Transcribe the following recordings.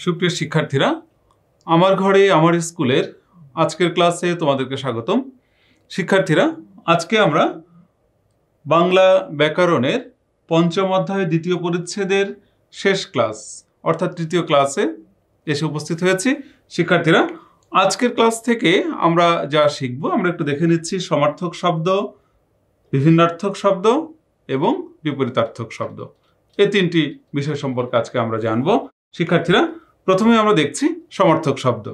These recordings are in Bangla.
সুপ্রিয় শিক্ষার্থীরা, আমার ঘরে আমার স্কুলের আজকের ক্লাসে তোমাদেরকে স্বাগতম। শিক্ষার্থীরা, আজকে আমরা বাংলা ব্যাকরণের পঞ্চম অধ্যায় দ্বিতীয় পরিচ্ছেদের শেষ ক্লাস অর্থাৎ তৃতীয় ক্লাসে এসে উপস্থিত হয়েছি। শিক্ষার্থীরা, আজকের ক্লাস থেকে আমরা যা শিখব আমরা একটু দেখে নিচ্ছি সমার্থক শব্দ, বিভিন্নার্থক শব্দ এবং বিপরীতার্থক শব্দ। এই তিনটি বিষয় সম্পর্কে আজকে আমরা জানব। শিক্ষার্থীরা, প্রথমে আমরা দেখছি সমার্থক শব্দ।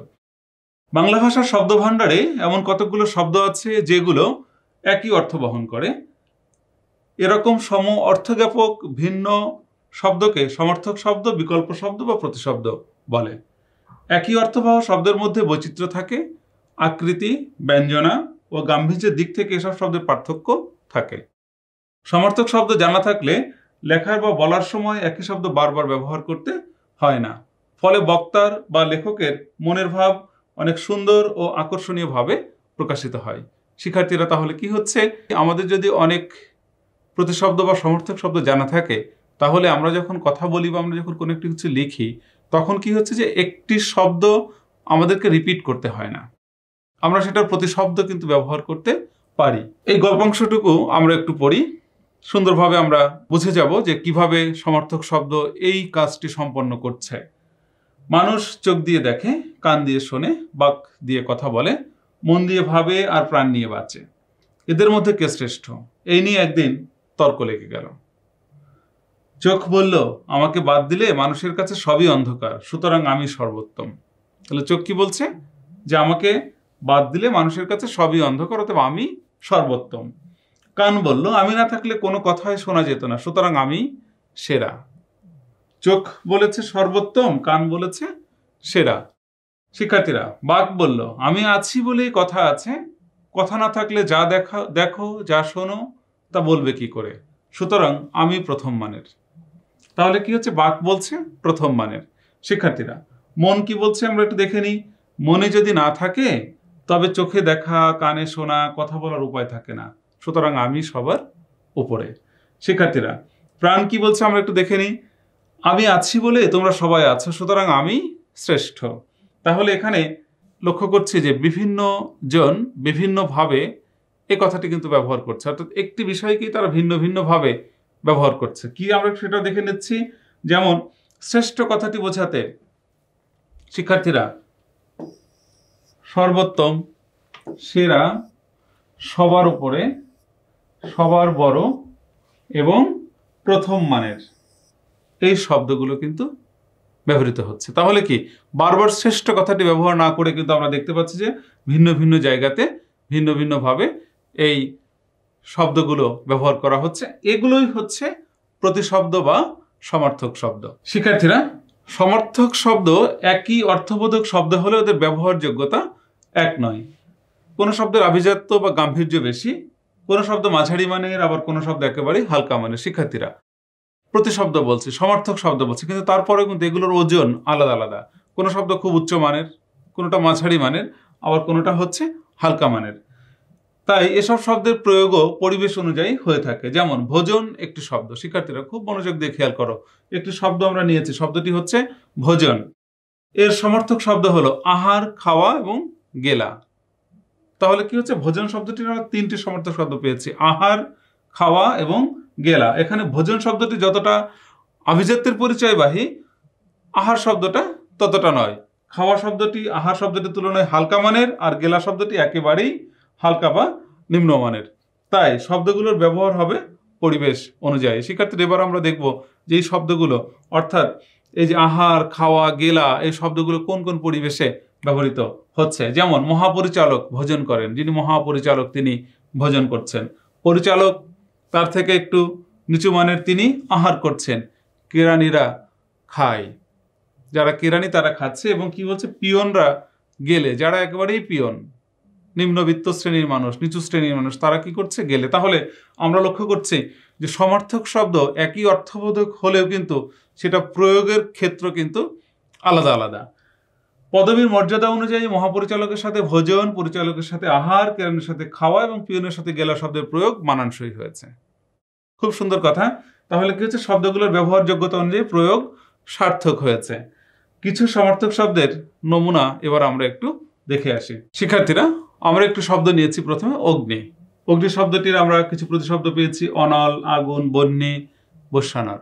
বাংলা ভাষার শব্দ ভাণ্ডারে এমন কতগুলো শব্দ আছে যেগুলো একই অর্থ বহন করে। এরকম সম অর্থজ্ঞাপক ভিন্ন শব্দকে সমার্থক শব্দ, বিকল্প শব্দ বা প্রতিশব্দ বলে। একই অর্থবহ শব্দের মধ্যে বৈচিত্র্য থাকে, আকৃতি, ব্যঞ্জনা ও গাম্ভীর্যের দিক থেকে এসব শব্দের পার্থক্য থাকে। সমার্থক শব্দ জানা থাকলে লেখার বা বলার সময় একই শব্দ বারবার ব্যবহার করতে হয় না, ফলে বক্তার বা লেখকের মনের ভাব অনেক সুন্দর ও আকর্ষণীয়ভাবে প্রকাশিত হয়। শিক্ষার্থীরা, তাহলে কি হচ্ছে, আমাদের যদি অনেক প্রতিশব্দ বা সমার্থক শব্দ জানা থাকে তাহলে আমরা যখন কথা বলি বা আমরা যখন কোনো একটি কিছু লিখি তখন কি হচ্ছে যে একটি শব্দ আমাদেরকে রিপিট করতে হয় না, আমরা সেটার প্রতিশব্দ কিন্তু ব্যবহার করতে পারি। এই গল্পাংশটুকু আমরা একটু পড়ি, সুন্দরভাবে আমরা বুঝে যাব যে কিভাবে সমার্থক শব্দ এই কাজটি সম্পন্ন করছে। মানুষ চোখ দিয়ে দেখে, কান দিয়ে শোনে, বাক দিয়ে কথা বলে, মন দিয়ে ভাবে আর প্রাণ নিয়ে বাঁচে। এদের মধ্যে কে শ্রেষ্ঠ? এই নিয়ে একদিন তর্ক লেগে গেল। চোখ বলল, আমাকে বাদ দিলে মানুষের কাছে সবই অন্ধকার, সুতরাং আমি সর্বোত্তম। তাহলে চোখ কি বলছে? যে আমাকে বাদ দিলে মানুষের কাছে সবই অন্ধকার, অথবা আমি সর্বোত্তম। কান বলল, আমি না থাকলে কোনো কথাই শোনা যেত না, সুতরাং আমি সেরা। চোখ বলেছে সর্বোত্তম, কান বলেছে সেরা। শিক্ষার্থীরা, বাক বলল, আমি আছি বলেই কথা আছে, কথা না থাকলে যা দেখো যা শোনো তা বলবে কি করে, সুতরাং আমি প্রথম মানের। তাহলে কি হচ্ছে? বাক বলছে প্রথম মানের। শিক্ষার্থীরা, মন কি বলছে আমরা একটু দেখে নিই। মনে যদি না থাকে তবে চোখে দেখা, কানে শোনা, কথা বলার উপায় থাকে না, সুতরাং আমি সবার উপরে। শিক্ষার্থীরা, প্রাণ কি বলছে আমরা একটু দেখে নিই। আমি আছি বলে তোমরা সবাই আছো, সুতরাং আমি শ্রেষ্ঠ। তাহলে এখানে লক্ষ্য করছি যে বিভিন্ন জন বিভিন্নভাবে এই কথাটি কিন্তু ব্যবহার করছে, অর্থাৎ একটি বিষয়কেই তারা ভিন্ন ভিন্নভাবে ব্যবহার করছে। কি আমরা সেটা দেখে নিচ্ছি। যেমন শ্রেষ্ঠ কথাটি বোঝাতে শিক্ষার্থীরা সর্বোত্তম, সেরা, সবার উপরে, সবার বড় এবং প্রথম মানের এই শব্দগুলো কিন্তু ব্যবহৃত হচ্ছে। তাহলে কি বারবার শ্রেষ্ঠ কথাটি ব্যবহার না করে কিন্তু আমরা দেখতে পাচ্ছি যে ভিন্ন ভিন্ন জায়গাতে ভিন্ন ভিন্নভাবে এই শব্দগুলো ব্যবহার করা হচ্ছে। এগুলোই হচ্ছে প্রতিশব্দ বা সমার্থক শব্দ। শিক্ষার্থীরা, সমার্থক শব্দ একই অর্থবোধক শব্দ হলে ওদের ব্যবহারযোগ্যতা এক নয়। কোনো শব্দের আভিজাত্য বা গাম্ভীর্য বেশি, কোনো শব্দ মাঝারি মানের, আবার কোনো শব্দ একেবারেই হালকা মানের। শিক্ষার্থীরা, প্রতিশব্দ বলছে, সমার্থক শব্দ বলছে, কিন্তু তারপরে কিন্তু এগুলোর ওজন আলাদা আলাদা। কোনো শব্দ খুব উচ্চ মানের, কোনোটা মাঝারি মানের, আবার কোনোটা হচ্ছে হালকা মানের। তাই এসব শব্দের প্রয়োগও পরিবেশ অনুযায়ী হয়ে থাকে। যেমন ভোজন একটি শব্দ। শিক্ষার্থীরা, খুব মনোযোগ দিয়ে খেয়াল করো, একটি শব্দ আমরা নিয়েছি, শব্দটি হচ্ছে ভোজন। এর সমার্থক শব্দ হলো আহার, খাওয়া এবং গেলা। তাহলে কি হচ্ছে? ভোজন শব্দটির আমরা তিনটি সমার্থক শব্দ পেয়েছি, আহার, খাওয়া এবং গেলা। এখানে ভোজন শব্দটি যতটা আভিজাত্যের পরিচয়বাহী, আহার শব্দটা ততটা নয়। খাওয়া শব্দটি আহার শব্দটির তুলনায় হালকা মানের, আর গেলা শব্দটি একেবারেই হালকা বা নিম্নমানের। তাই শব্দগুলোর ব্যবহার হবে পরিবেশ অনুযায়ী। শিক্ষার্থীরা, এবার আমরা দেখব যে এই শব্দগুলো, অর্থাৎ এই যে আহার, খাওয়া, গেলা, এই শব্দগুলো কোন কোন পরিবেশে ব্যবহৃত হচ্ছে। যেমন মহাপরিচালক ভোজন করেন, যিনি মহাপরিচালক তিনি ভোজন করছেন। পরিচালক তার থেকে একটু নিচু মানের, তিনি আহার করছেন। কেরানিরা খায়, যারা কেরানি তারা খাচ্ছে। এবং কি বলছে? পিয়নরা গেলে, যারা একেবারেই পিয়ন, নিম্নবিত্ত শ্রেণীর মানুষ, নিচু শ্রেণীর মানুষ, তারা কি করছে? গেলে। তাহলে আমরা লক্ষ্য করছি যে সমার্থক শব্দ একই অর্থবোধক হলেও কিন্তু সেটা প্রয়োগের ক্ষেত্র কিন্তু আলাদা আলাদা। পদবীর মর্যাদা অনুযায়ী মহাপরিচালকের সাথে ভোজন, পরিচালকের সাথে আহার, কেরানির সাথে খাওয়া এবং পিয়নের সাথে গেলা শব্দের প্রয়োগ মানানসই হয়েছে। খুব সুন্দর কথা। তাহলে কি হচ্ছে? শব্দগুলোর ব্যবহারযোগ্যতা অনুযায়ী প্রয়োগ সার্থক হয়েছে। কিছু সমার্থক শব্দের নমুনা এবার আমরা একটু দেখে আসি। শিক্ষার্থীরা, আমরা একটু শব্দ নিয়েছি। প্রথমে অগ্নি। অগ্নি শব্দটির আমরা কিছু প্রতিশব্দ পেয়েছি: অনল, আগুন, বহ্নি, বস্যানর।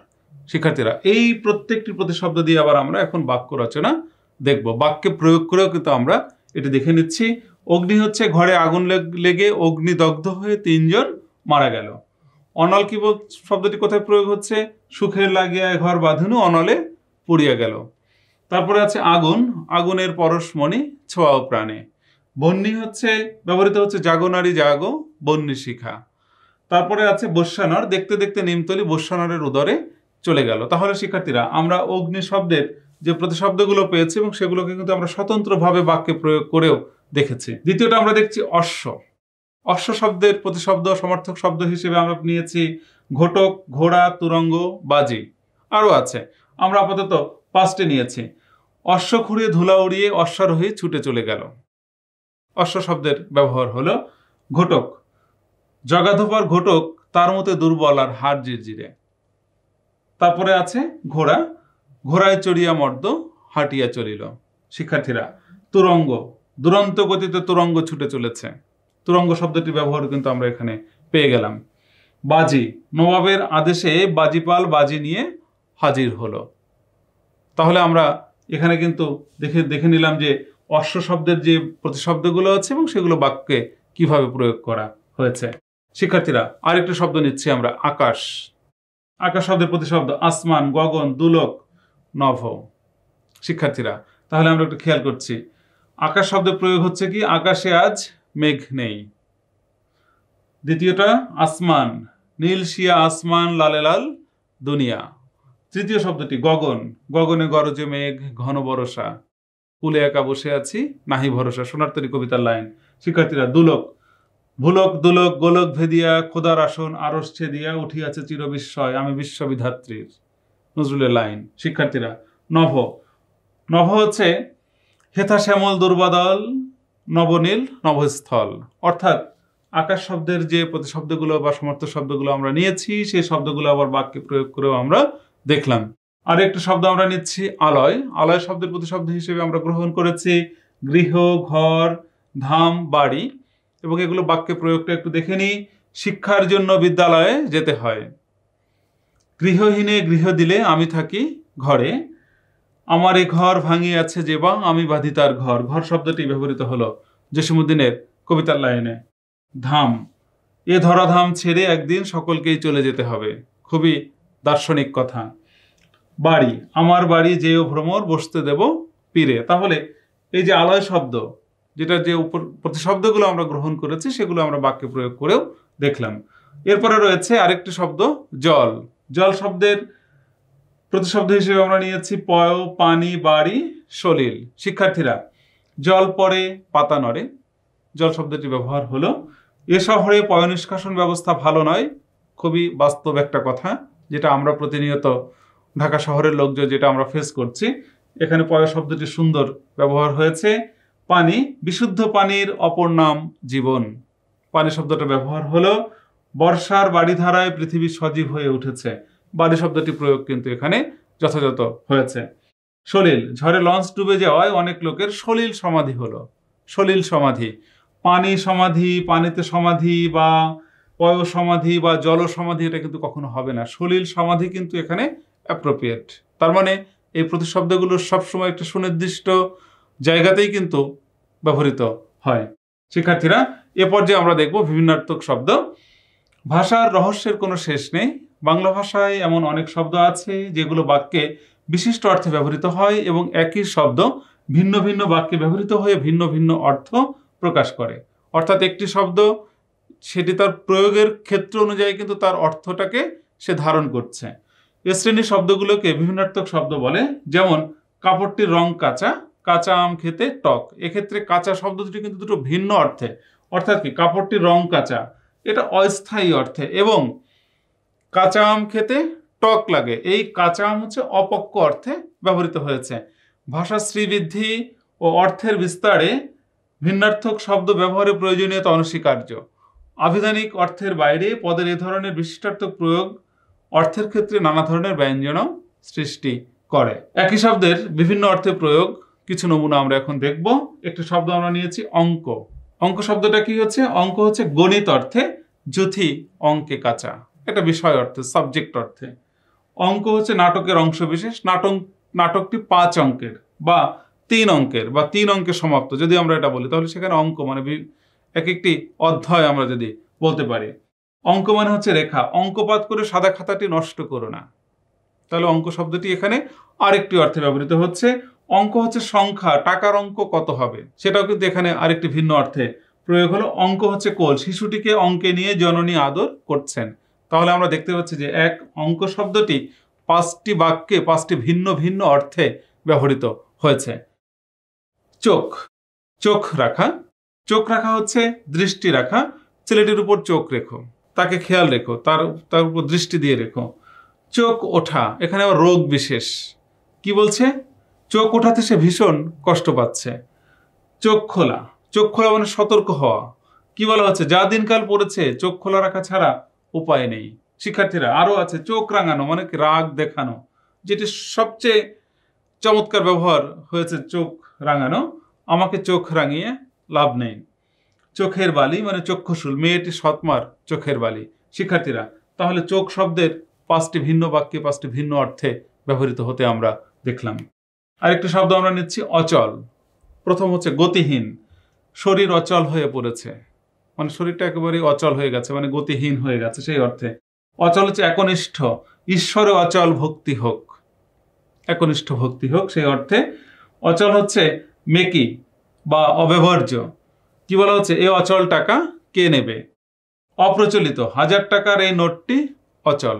শিক্ষার্থীরা, এই প্রত্যেকটি প্রতিশব্দ দিয়ে আবার আমরা এখন বাক্য রচনা দেখব। বাক্যে প্রয়োগ করেও কিন্তু আমরা এটি দেখে নিচ্ছি। অগ্নি হচ্ছে ঘরে আগুন লেগে অগ্নিদগ্ধ হয়ে 3 জন মারা গেল। অনল কি শব্দটি কোথায় প্রয়োগ হচ্ছে? সুখের লাগিয়া ঘর বাঁধুনু অনলে পুড়িয়া গেল। তারপরে আছে আগুন, আগুনের পরশমণি ছোঁয়াও প্রাণে। বহ্নি হচ্ছে ব্যবহৃত হচ্ছে জাগো নারী জাগো বহ্নি শিখা। তারপরে আছে বস্যানর, দেখতে দেখতে নিমতলি বস্যানরের উদরে চলে গেল। তাহলে শিক্ষার্থীরা, আমরা অগ্নি শব্দের যে প্রতিশব্দগুলো পেয়েছি এবং সেগুলোকে কিন্তু আমরা স্বতন্ত্রভাবে বাক্যে প্রয়োগ করেও দেখেছি। দ্বিতীয়টা আমরা দেখছি অশ্ব। অশ্ব শব্দের প্রতিশব্দ সমার্থক শব্দ হিসেবে আমরা নিয়েছি ঘটক, ঘোড়া, তুরঙ্গ, বাজি। আরও আছে, আমরা আপাতত 5টে নিয়েছি। অশ্ব খুঁড়িয়ে ধুলা উড়িয়ে অশ্বারোহী ছুটে চলে গেল। অশ্ব শব্দের ব্যবহার হলো ঘটক। জগাধপার ঘটক তার মতে দুর্বল আর হাড় জিরজিরে। তারপরে আছে ঘোড়া, ঘোড়ায় চড়িয়া মর্দ হাঁটিয়া চলিল। শিক্ষার্থীরা, তুরঙ্গ, দুরন্ত গতিতে তুরঙ্গ ছুটে চলেছে। তুরঙ্গ শব্দটির ব্যবহার কিন্তু আমরা এখানে পেয়ে গেলাম। বাজি, নবাবের আদেশে বাজিপাল বাজি নিয়ে হাজির হলো। তাহলে আমরা এখানে কিন্তু দেখে নিলাম যে অশ্ব শব্দের যে প্রতিশব্দগুলো আছে এবং সেগুলো বাক্যে কিভাবে প্রয়োগ করা হয়েছে। শিক্ষার্থীরা, আরেকটি শব্দ নিচ্ছি আমরা, আকাশ। আকাশ শব্দের প্রতিশব্দ আসমান, গগন, দুলক, নভ। শিক্ষার্থীরা, তাহলে আমরা একটু খেয়াল করছি, আকাশ শব্দের প্রয়োগ হচ্ছে কি? আকাশে আজ মেঘ নেই। দ্বিতীয়টা আসমান, নীল শিয়া আসমান, লালে লাল দুনিয়া। তৃতীয় শব্দটি গগন, গগনে গরজে মেঘ, ঘন বরষা, কুলে একা বসে আছি নাহি ভরসা। সোনার তরী কবিতার লাইন। শিক্ষার্থীরা, দুলক, ভুলক দুলক গোলক ভেদিয়া খোদার আসন আরস ছেদিয়া উঠিয়াছে চির বিস্ময় আমি বিশ্ববিধাত্রীর, নজরুলের লাইন। শিক্ষার্থীরা, নভ। নভ হচ্ছে হেথা শ্যামল দুর্বাদল নবনীল নভস্থল। অর্থাৎ আকাশ শব্দের যে প্রতিশব্দগুলো বা সমর্থক শব্দগুলো আমরা নিয়েছি, সেই শব্দগুলো আবার বাক্যে প্রয়োগ করেও আমরা দেখলাম। আর একটা শব্দ আমরা নিচ্ছি আলয়। আলয় শব্দের প্রতিশব্দ হিসেবে আমরা গ্রহণ করেছি গৃহ, ঘর, ধাম, বাড়ি। এবং এগুলো বাক্যে প্রয়োগটা একটু দেখে নিই। শিক্ষার জন্য বিদ্যালয়ে যেতে হয়। গৃহহীনে গৃহ দিলে আমি থাকি ঘরে, আমার এ ঘর ভাঙিয়াছে যে বা আমি বাঁধি তার ঘর। ঘর শব্দটি ব্যবহৃত হলো জসীমউদ্দিনের কবিতার লাইনে। ধাম, এ ধরাধাম ছেড়ে একদিন সকলকেই চলে যেতে হবে। খুবই দার্শনিক কথা। বাড়ি, আমার বাড়ি যেও ভ্রমর বসতে দেব পীরে। তাহলে এই যে আলয় শব্দ, যেটা যে প্রতিশব্দগুলো আমরা গ্রহণ করেছি, সেগুলো আমরা বাক্যে প্রয়োগ করেও দেখলাম। এরপরে রয়েছে আরেকটি শব্দ জল। জল শব্দের প্রতিশব্দ হিসেবে আমরা নিয়েছি পয়, পানি, বাড়ি, সলিল। শিক্ষার্থীরা, জল পড়ে পাতা নড়ে, জল শব্দটি ব্যবহার হলো। এ শহরে পয় নিষ্কাশন ব্যবস্থা ভালো নয়। খুবই বাস্তব একটা কথা, যেটা আমরা প্রতিনিয়ত ঢাকা শহরের লোকজন যেটা আমরা ফেস করছি। এখানে পয় শব্দটি সুন্দর ব্যবহার হয়েছে। পানি, বিশুদ্ধ পানির অপর নাম জীবন। পানি শব্দটা ব্যবহার হলো বর্ষার বাড়িধারায় পৃথিবী সজীব হয়ে উঠেছে। বাড়ি শব্দটি প্রয়োগ কিন্তু এখানে যথাযথ হয়েছে। সলিল, ঝড়ে লঞ্চ ডুবে যাওয়ায় অনেক লোকের সলিল সমাধি হলো। সলিল সমাধি, পানি সমাধি, পানিতে সমাধি বা পয় সমাধি বা জল সমাধি, এটা কিন্তু কখনো হবে না। সলিল সমাধি কিন্তু এখানে অ্যাপ্রোপ্রিয়েট। তার মানে এই প্রতিশব্দগুলো সবসময় একটা সুনির্দিষ্ট জায়গাতেই কিন্তু ব্যবহৃত হয়। শিক্ষার্থীরা, এ পর্যায়ে আমরা দেখব বিভিন্নার্থক শব্দ। ভাষার রহস্যের কোনো শেষ নেই। বাংলা ভাষায় এমন অনেক শব্দ আছে যেগুলো বাক্যে বিশিষ্ট অর্থে ব্যবহৃত হয় এবং একই শব্দ ভিন্ন ভিন্ন বাক্যে ব্যবহৃত হয়ে ভিন্ন ভিন্ন অর্থ প্রকাশ করে। অর্থাৎ একটি শব্দ সেটি তার প্রয়োগের ক্ষেত্র অনুযায়ী কিন্তু তার অর্থটাকে সে ধারণ করছে। এ শ্রেণীর শব্দগুলোকে বিভিন্নার্থক শব্দ বলে। যেমন কাপড়টির রং কাঁচা, কাঁচা আম খেতে টক। এক্ষেত্রে কাঁচা শব্দ দুটি কিন্তু দুটো ভিন্ন অর্থে। অর্থাৎ কি, কাপড়টির রং কাঁচা, এটা অস্থায়ী অর্থে, এবং কাঁচা আম খেতে টক লাগে, এই কাঁচা আম হচ্ছে অপক্ক অর্থে ব্যবহৃত হয়েছে। ভাষার শ্রীবৃদ্ধি ও অর্থের বিস্তারে ভিন্নার্থক শব্দ ব্যবহারের প্রয়োজনীয়তা অনস্বীকার্য। আভিধানিক অর্থের বাইরে পদের এ ধরনের বিশিষ্টার্থক প্রয়োগ অর্থের ক্ষেত্রে নানা ধরনের ব্যঞ্জনও সৃষ্টি করে। একই শব্দের বিভিন্ন অর্থে প্রয়োগ কিছু নমুনা আমরা এখন দেখব। একটি শব্দ আমরা নিয়েছি অঙ্ক। অঙ্ক শব্দটা কি হচ্ছে? অঙ্ক হচ্ছে গণিত অর্থে, যুথি অঙ্কে কাঁচা, এটা বিষয় অর্থে, সাবজেক্ট অর্থে। অঙ্ক হচ্ছে নাটকের অংশবিশেষ। নাটকটি 5 অঙ্কের বা 3 অঙ্কের বা 3 অঙ্কে সমাপ্ত যদি আমরা এটা বলি, তাহলে সেখানে অঙ্ক মানে এক একটি অধ্যায় আমরা যদি বলতে পারি। অঙ্ক মানে হচ্ছে রেখা। অঙ্কপাত করে সাদা খাতাটি নষ্ট করো না। তাহলে অঙ্ক শব্দটি এখানে আরেকটি অর্থে ব্যবহৃত হচ্ছে। অঙ্ক হচ্ছে সংখ্যা, টাকার অঙ্ক কত হবে, সেটাও কিন্তু এখানে আরেকটি ভিন্ন অর্থে প্রয়োগ হলো। অঙ্ক হচ্ছে কোল, শিশুটিকে অঙ্কে নিয়ে জননী আদর করছেন। তাহলে আমরা দেখতে পাচ্ছি যে এক অঙ্ক শব্দটি 5টি বাক্যে 5টি ভিন্ন ভিন্ন অর্থে ব্যবহৃত হয়েছে। চোখ, চোখ রাখা। চোখ রাখা হচ্ছে দৃষ্টি রাখা। ছেলেটির উপর চোখ রেখো, তাকে খেয়াল রেখো, তার উপর দৃষ্টি দিয়ে রেখো। চোখ ওঠা, এখানে আবার রোগ বিশেষ। কি বলছে? চোখ ওঠাতে সে ভীষণ কষ্ট পাচ্ছে। চোখ খোলা, চোখ খোলা মানে সতর্ক হওয়া। কি বলা হচ্ছে? যা দিনকাল পড়েছে চোখ খোলা রাখা ছাড়া উপায় নেই। শিক্ষার্থীরা, আরো আছে চোখ রাঙানো, মানে রাগ দেখানো, যেটি সবচেয়ে চমৎকার ব্যবহার হয়েছে। চোখ রাঙানো, আমাকে চোখ রাঙিয়ে লাভ নেই। চোখের বালি মানে চক্ষুশূল, মেয়েটি সৎমার চোখের বালি। শিক্ষার্থীরা, তাহলে চোখ শব্দের 5টি ভিন্ন বাক্যে 5টি ভিন্ন অর্থে ব্যবহৃত হতে আমরা দেখলাম। আরেকটি শব্দ আমরা নিচ্ছি অচল। প্রথম হচ্ছে গতিহীন, শরীর অচল হয়ে পড়েছে, মানে শরীরটা একেবারে অচল হয়ে গেছে, মানে গতিহীন হয়ে গেছে সেই অর্থে। অচল হচ্ছে একনিষ্ঠ, ঈশ্বরে অচল ভক্তি হোক, একনিষ্ঠ ভক্তি হোক সেই অর্থে। অচল হচ্ছে মেকি বা অব্যবহার্য। কি বলা হচ্ছে? এই অচল টাকা কে নেবে? অপ্রচলিত, 1000 টাকার এই নোটটি অচল।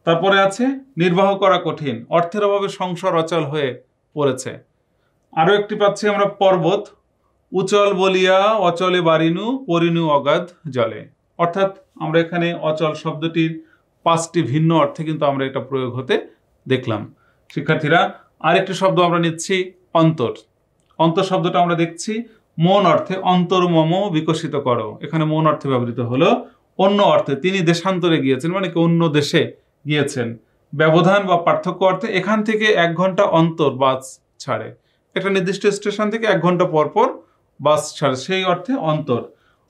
তারপরে আছে নির্বাহ করা কঠিন, অর্থের অভাবে সংসার অচল হয়ে পড়েছে। আরো একটি পাচ্ছি আমরা পর্বত, উচল বলিয়া অচলে বাড়িনু পরিনু অগাধ জলে। অর্থাৎ আমরা এখানে অচল শব্দটির 5টি ভিন্ন অর্থে কিন্তু আমরা এটা প্রয়োগ হতে দেখলাম। শিক্ষার্থীরা, আরেকটি শব্দ আমরা নিচ্ছি অন্তর। অন্তর শব্দটা আমরা দেখছি মন অর্থে, অন্তর্মম বিকশিত করো। এখানে মন অর্থে ব্যবহৃত হলো। অন্য অর্থে, তিনি দেশান্তরে গিয়েছেন, মানে কি অন্য দেশে গিয়েছেন। ব্যবধান বা পার্থক্য অর্থে, এখান থেকে 1 ঘন্টা অন্তর বাস ছাড়ে, একটা নির্দিষ্ট স্টেশন থেকে 1 ঘন্টা পর পর বাস ছাড়ে, সেই অর্থে অন্তর।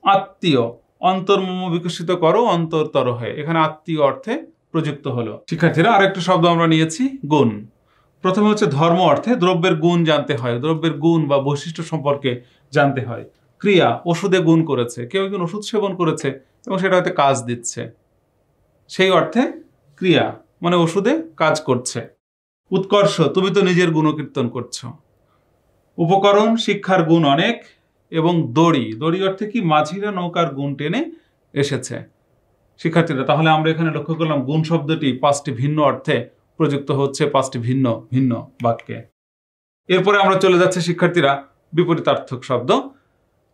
আত্মীয়, অন্তর্মম বিকশিত করো অন্তরতর হয়ে, এখানে আত্মীয় অর্থে প্রযুক্ত হলো। শিক্ষার্থীরা, আরেকটি শব্দ আমরা নিয়েছি গুণ। প্রথমে হচ্ছে ধর্ম অর্থে, দ্রব্যের গুণ জানতে হয়, দ্রব্যের গুণ বা বৈশিষ্ট্য সম্পর্কে জানতে হয়। ক্রিয়া, ওষুধে গুণ করেছে, কেউ একজন ওষুধ সেবন করেছে এবং সেটা হয়তো কাজ দিচ্ছে, সেই অর্থে ক্রিয়া মানে ওষুধে কাজ করছে। উৎকর্ষ, তুমি তো নিজের গুণকীর্তন করছো। উপকরণ, শিক্ষার গুণ অনেক। এবং দড়ি, দড়ি অর্থে কি? মাঝিরা নৌকার গুণ টেনে এসেছে। শিক্ষার্থীরা, তাহলে আমরা এখানে লক্ষ্য করলাম গুণ শব্দটি 5টি ভিন্ন অর্থে প্রযুক্ত হচ্ছে 5টি ভিন্ন ভিন্ন বাক্যে। এরপরে আমরা চলে যাচ্ছি শিক্ষার্থীরা বিপরীতার্থক শব্দ।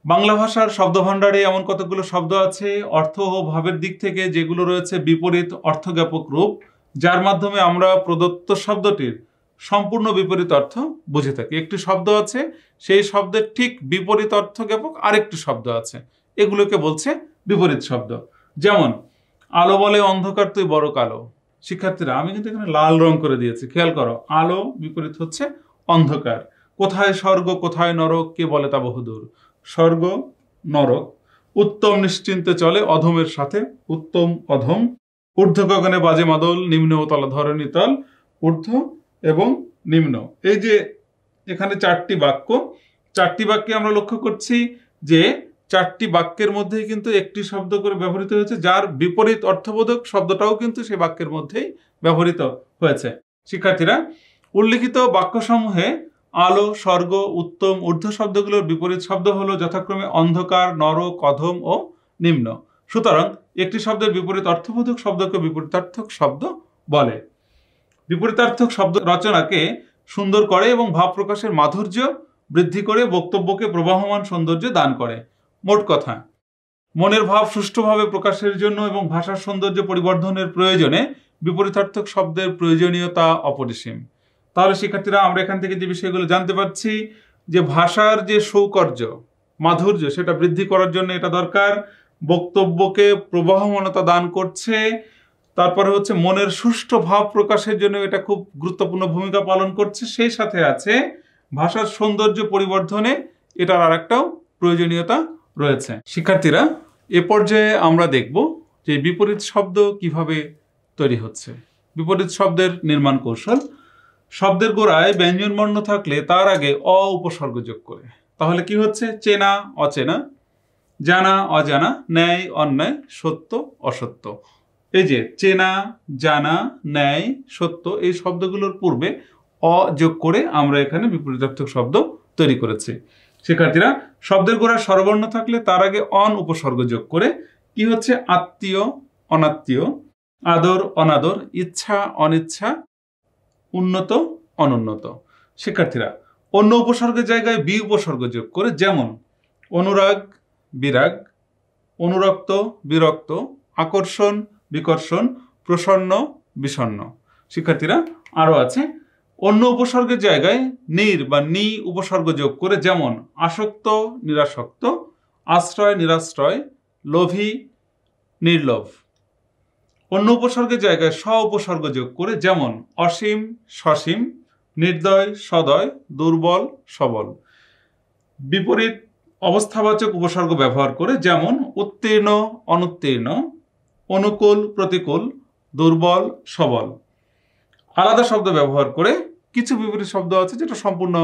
বাংলা ভাষার শব্দভাণ্ডারে এমন কতগুলো শব্দ আছে অর্থ ও ভাবের দিক থেকে যেগুলো রয়েছে বিপরীত অর্থজ্ঞাপক রূপ, যার মাধ্যমে আমরা প্রদত্ত শব্দটির সম্পূর্ণ বিপরীত অর্থ বুঝে থাকি। একটি শব্দ আছে, সেই শব্দের ঠিক বিপরীত অর্থজ্ঞাপক আরেকটি শব্দ আছে, এগুলোকে বলছে বিপরীত শব্দ। যেমন আলো বলে অন্ধকার তুই বড় কালো। শিক্ষার্থীরা, আমি কিন্তু এখানে লাল রং করে দিয়েছি, খেয়াল করো। আলো বিপরীত হচ্ছে অন্ধকার। কোথায় স্বর্গ কোথায় নরক, কে বলে তা বহুদূর। স্বর্গ নরক। উত্তম নিশ্চিন্তে চলে অধমের সাথে, উত্তম অধম। ঊর্ধ্ব গগনে বাজে মাদল, নিম্ন তল ধরণী তল। ঊর্ধ্ব এবং নিম্ন, এই যে এখানে 4টি বাক্য, 4টি বাক্যে আমরা লক্ষ্য করছি যে 4টি বাক্যের মধ্যেই কিন্তু একটি শব্দ করে ব্যবহৃত হয়েছে, যার বিপরীত অর্থবোধক শব্দটাও কিন্তু সেই বাক্যের মধ্যেই ব্যবহৃত হয়েছে। শিক্ষার্থীরা, উল্লিখিত বাক্যসমূহে আলো, স্বর্গ, উত্তম, ঊর্ধ্ব শব্দগুলোর বিপরীত শব্দ হলো যথাক্রমে অন্ধকার, নরক, অধম ও নিম্ন। সুতরাং একটি শব্দের বিপরীত অর্থবোধক শব্দকে বিপরীতার্থক শব্দ বলে। বিপরীতার্থক শব্দ রচনাকে সুন্দর করে এবং ভাব প্রকাশের মাধুর্য বৃদ্ধি করে, বক্তব্যকে প্রবাহমান সৌন্দর্য দান করে। মোট কথা, মনের ভাব সুষ্ঠুভাবে প্রকাশের জন্য এবং ভাষার সৌন্দর্য পরিবর্ধনের প্রয়োজনে বিপরীতার্থক শব্দের প্রয়োজনীয়তা অপরিসীম। তাহলে শিক্ষার্থীরা, আমরা এখান থেকে যে বিষয়গুলো জানতে পারছি যে ভাষার যে সৌকর্য, মাধুর্য, সেটা বৃদ্ধি করার জন্য এটা দরকার। বক্তব্যকে প্রবাহমানতা দান করছে, তারপরে হচ্ছে মনের সুষ্ঠু ভাব প্রকাশের জন্য এটা খুব গুরুত্বপূর্ণ ভূমিকা পালন করছে। সেই সাথে আছে ভাষার সৌন্দর্য পরিবর্ধনে এটার আরেকটাও প্রয়োজনীয়তা রয়েছে। শিক্ষার্থীরা, এ পর্যায়ে আমরা দেখব যে বিপরীত শব্দ কিভাবে তৈরি হচ্ছে। বিপরীত শব্দের নির্মাণ কৌশল। শব্দের গোড়ায় ব্যঞ্জনবর্ণ থাকলে তার আগে অ উপসর্গ যোগ করে। তাহলে কি হচ্ছে? চেনা অচেনা, জানা অজানা, ন্যায় অন্যায়, সত্য অসত্য। এই যে চেনা, জানা, ন্যায়, সত্য, এই শব্দগুলোর পূর্বে অ যোগ করে আমরা এখানে বিপরীতার্থক শব্দ তৈরি করেছি। শিক্ষার্থীরা, শব্দের গোড়ায় স্বরবর্ণ থাকলে তার আগে অন উপসর্গ যোগ করে কি হচ্ছে? আত্মীয় অনাত্মীয়, আদর অনাদর, ইচ্ছা অনিচ্ছা, উন্নত অনুন্নত। শিক্ষার্থীরা, অন্য উপসর্গের জায়গায় বি উপসর্গ যোগ করে, যেমন অনুরাগ বিরাগ, অনুরক্ত বিরক্ত, আকর্ষণ বিকর্ষণ, প্রসন্ন বিষণ্ণ। শিক্ষার্থীরা, আরো আছে অন্য উপসর্গের জায়গায় নির বা নি উপসর্গ যোগ করে, যেমন আসক্ত নিরাসক্ত, আশ্রয় নিরাশ্রয়, লোভী নির্লোভ। অন্য উপসর্গের জায়গায় স উপসর্গ যোগ করে, যেমন অসীম সসীম, নির্দয় সদয়, দুর্বল সবল। বিপরীত অবস্থাবাচক উপসর্গ ব্যবহার করে, যেমন উত্তীর্ণ অনুত্তীর্ণ, অনুকূল প্রতিকূল, দুর্বল সবল। আলাদা শব্দ ব্যবহার করে কিছু বিপরীত শব্দ আছে যেটা সম্পূর্ণ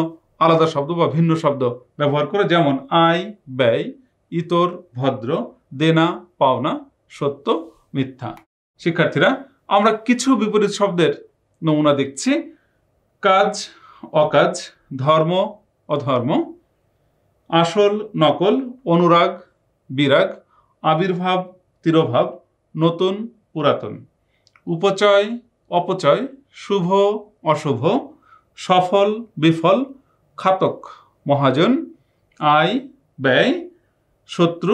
আলাদা শব্দ বা ভিন্ন শব্দ ব্যবহার করে, যেমন আয় ব্যয়, ইতর ভদ্র, দেনা পাওনা, সত্য মিথ্যা। শিক্ষার্থীরা, আমরা কিছু বিপরীত শব্দের নমুনা দেখছি। কাজ অকাজ, ধর্ম অধর্ম, আসল নকল, অনুরাগ বিরাগ, আবির্ভাব তিরোভাব, নতুন পুরাতন, উপচয় অপচয়, শুভ অশুভ, সফল বিফল, খাতক মহাজন, আয় ব্যয়, শত্রু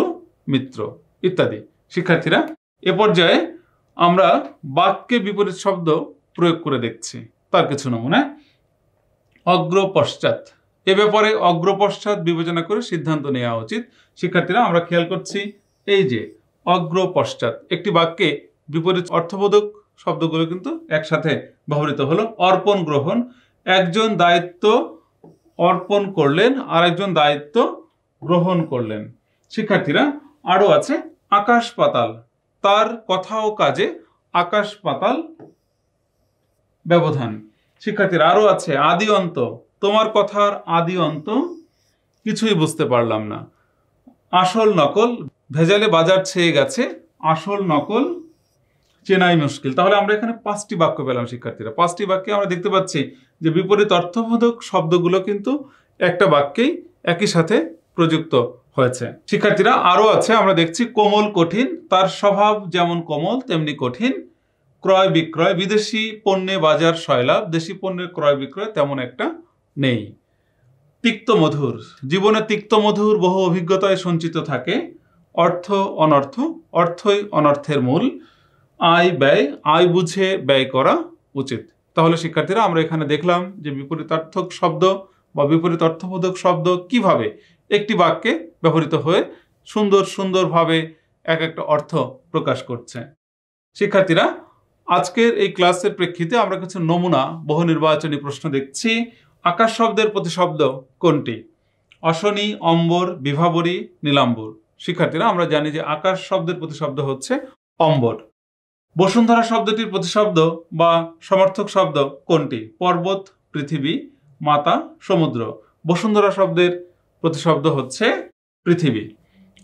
মিত্র ইত্যাদি। শিক্ষার্থীরা, এ পর্যায়ে আমরা বাক্যে বিপরীত শব্দ প্রয়োগ করে দেখছি। তার কিছু নমুনা। অগ্র পশ্চাৎ, এ ব্যাপারে অগ্র পশ্চাৎ বিবেচনা করে সিদ্ধান্ত নেওয়া উচিত। শিক্ষার্থীরা, আমরা খেয়াল করছি এই যে অগ্র পশ্চাৎ, একটি বাক্যে বিপরীত অর্থবোধক শব্দগুলো কিন্তু একসাথে ব্যবহৃত হলো। অর্পণ গ্রহণ, একজন দায়িত্ব অর্পণ করলেন আর একজন দায়িত্ব গ্রহণ করলেন। শিক্ষার্থীরা, আরো আছে আকাশ পাতাল, তার কথা ও কাজে আকাশ পাতাল ব্যবধান। শিক্ষার্থীরা, আরো আছে আদি অন্ত, তোমার কথার আদি অন্ত কিছুই বুঝতে পারলাম না। আসল নকল, ভেজালে বাজার ছেয়ে গেছে, আসল নকল চেনাই মুশকিল। তাহলে আমরা এখানে 5টি বাক্য পেলাম। শিক্ষার্থীরা, 5টি বাক্যে আমরা দেখতে পাচ্ছি যে বিপরীত অর্থবোধক শব্দগুলো কিন্তু একটা বাক্যেই একই সাথে প্রযুক্ত হয়েছে। শিক্ষার্থীরা, আরো আছে আমরা দেখছি কোমল কঠিন, তার স্বভাব যেমন কোমল তেমনি কঠিন। ক্রয় বিক্রয়, বিদেশি পণ্যে বাজার সয়লাভ, দেশি পণ্যের ক্রয় বিক্রয় তেমন একটা নেই। তিক্ত মধুর, জীবনে তিক্ত মধুর বহু অভিজ্ঞতায় সঞ্চিত থাকে। অর্থ অনর্থ, অর্থই অনর্থের মূল। আয় ব্যয়, আয় বুঝে ব্যয় করা উচিত। তাহলে শিক্ষার্থীরা, আমরা এখানে দেখলাম যে বিপরীতার্থক শব্দ বা বিপরীত অর্থবোধক শব্দ কিভাবে একটি বাক্যে ব্যবহৃত হয়ে সুন্দরভাবে এক একটা অর্থ প্রকাশ করছে। শিক্ষার্থীরা, আজকের এই ক্লাসের প্রেক্ষিতে আমরা কিছু নমুনা বহু নির্বাচনী প্রশ্ন দেখছি। আকাশ শব্দের প্রতিশব্দ কোনটি? অশনি, অম্বর, বিভাবরী, নীলাম্বর। শিক্ষার্থীরা, আমরা জানি যে আকাশ শব্দের প্রতিশব্দ হচ্ছে অম্বর। বসুন্ধরা শব্দটির প্রতিশব্দ বা সমর্থক শব্দ কোনটি? পর্বত, পৃথিবী, মাতা, সমুদ্র। বসুন্ধরা শব্দের প্রতিশব্দ হচ্ছে পৃথিবী।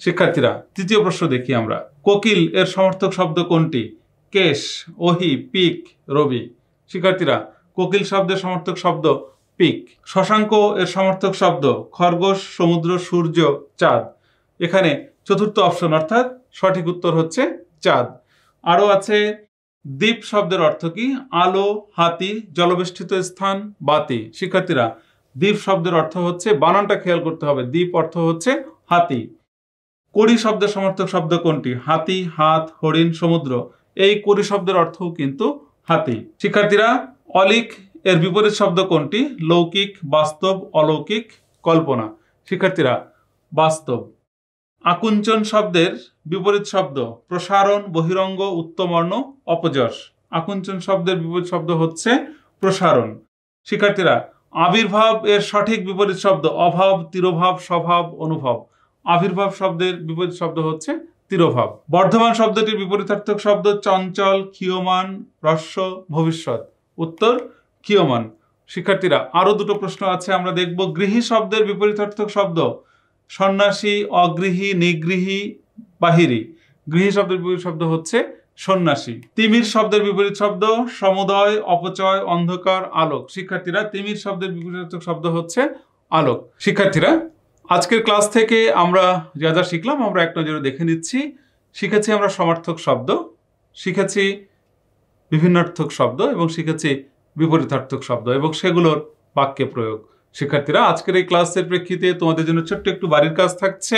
শিক্ষার্থীরা, তৃতীয় প্রশ্ন দেখি আমরা। কোকিল এর সমর্থক শব্দ কোনটি? কেশ, ওহি, পিক, রবি। শিক্ষার্থীরা, কোকিল শব্দের সমর্থক শব্দ পিক। শশাঙ্ক এর সমর্থক শব্দ খরগোশ, সমুদ্র, সূর্য, চাঁদ। এখানে চতুর্থ অপশন অর্থাৎ সঠিক উত্তর হচ্ছে চাঁদ। আরো আছে দ্বীপ শব্দের অর্থ কি? আলো, হাতি, জলবেষ্টিত স্থান, বাতি। শিক্ষার্থীরা, দ্বীপ শব্দের অর্থ হচ্ছে, বানানটা খেয়াল করতে হবে, দ্বীপ অর্থ হচ্ছে হাতি। কড়ি শব্দের সমর্থক শব্দ কোনটি? হাতি, হাত, হরিণ, সমুদ্র। এই কড়ি শব্দের অর্থও কিন্তু হাতি। শিক্ষার্থীরা, অলিক এর বিপরীত শব্দ কোনটি? লৌকিক, বাস্তব, অলৌকিক, কল্পনা। শিক্ষার্থীরা, বাস্তব। আকুঞ্চন শব্দের বিপরীত শব্দ প্রসারণ, বহিরঙ্গ, উত্তমবর্ণ, অপযশ। আকুঞ্চন শব্দের বিপরীত শব্দ হচ্ছে প্রসারণ। শিক্ষার্থীরা, আবির্ভাব এর সঠিক বিপরীত শব্দ অভাব, তিরোভাব, স্বভাব, অনুভব। আবির্ভাব শব্দের বিপরীত শব্দ হচ্ছে তিরোভাব। বর্ধমান শব্দটির বিপরীতার্থক শব্দ চঞ্চল, ক্ষীয়মান, হ্রস্ব, ভবিষ্যৎ। উত্তর ক্ষীয়মান। শিক্ষার্থীরা, আরো দুটো প্রশ্ন আছে, আমরা দেখব। গৃহী শব্দের বিপরীতার্থক শব্দ সন্ন্যাসী, অগৃহী, নিগৃহী, বাহিরী। গৃহী শব্দের বিপরীত শব্দ হচ্ছে সন্ন্যাসী। তিমির শব্দের বিপরীত শব্দ সমুদয়, অপচয়, অন্ধকার, আলোক। শিক্ষার্থীরা, তিমির শব্দের বিপরীতার্থক শব্দ হচ্ছে আলোক। শিক্ষার্থীরা, আজকের ক্লাস থেকে আমরা যা যা শিখলাম আমরা এক নজরে দেখে নিচ্ছি। শিখেছি আমরা সমার্থক শব্দ, শিখেছি বিভিন্নার্থক শব্দ এবং শিখেছি বিপরীতার্থক শব্দ এবং সেগুলোর বাক্যে প্রয়োগ। শিক্ষার্থীরা, আজকের এই ক্লাসের প্রেক্ষিতে তোমাদের জন্য ছোট্ট একটু বাড়ির কাজ থাকছে।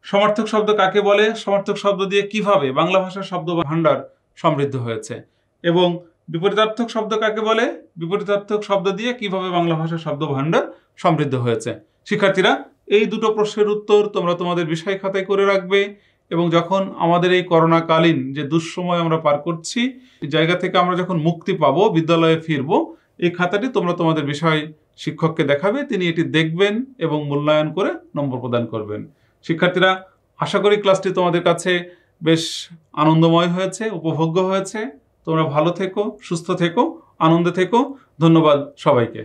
সমার্থক শব্দ কাকে বলে, সমার্থক শব্দ দিয়ে কিভাবে বাংলা ভাষার শব্দ ভাণ্ডার সমৃদ্ধ হয়েছে, এবং বিপরীতার্থক শব্দ কাকে বলে, বিপরীতার্থক শব্দ দিয়ে কিভাবে বাংলা ভাষার শব্দ ভাণ্ডার সমৃদ্ধ হয়েছে। শিক্ষার্থীরা, এই দুটো প্রশ্নের উত্তর তোমরা তোমাদের বিষয় খাতায় করে রাখবে এবং যখন আমাদের এই করোনাকালীন যে দুঃসময় আমরা পার করছি, এই জায়গা থেকে আমরা যখন মুক্তি পাবো, বিদ্যালয়ে ফিরবো, এই খাতাটি তোমরা তোমাদের বিষয় শিক্ষককে দেখাবে, তিনি এটি দেখবেন এবং মূল্যায়ন করে নম্বর প্রদান করবেন। শিক্ষার্থীরা, আশা করি ক্লাসটি তোমাদের কাছে বেশ আনন্দময় হয়েছে, উপভোগ্য হয়েছে। তোমরা ভালো থেকো, সুস্থ থেকো, আনন্দে থেকো। ধন্যবাদ সবাইকে।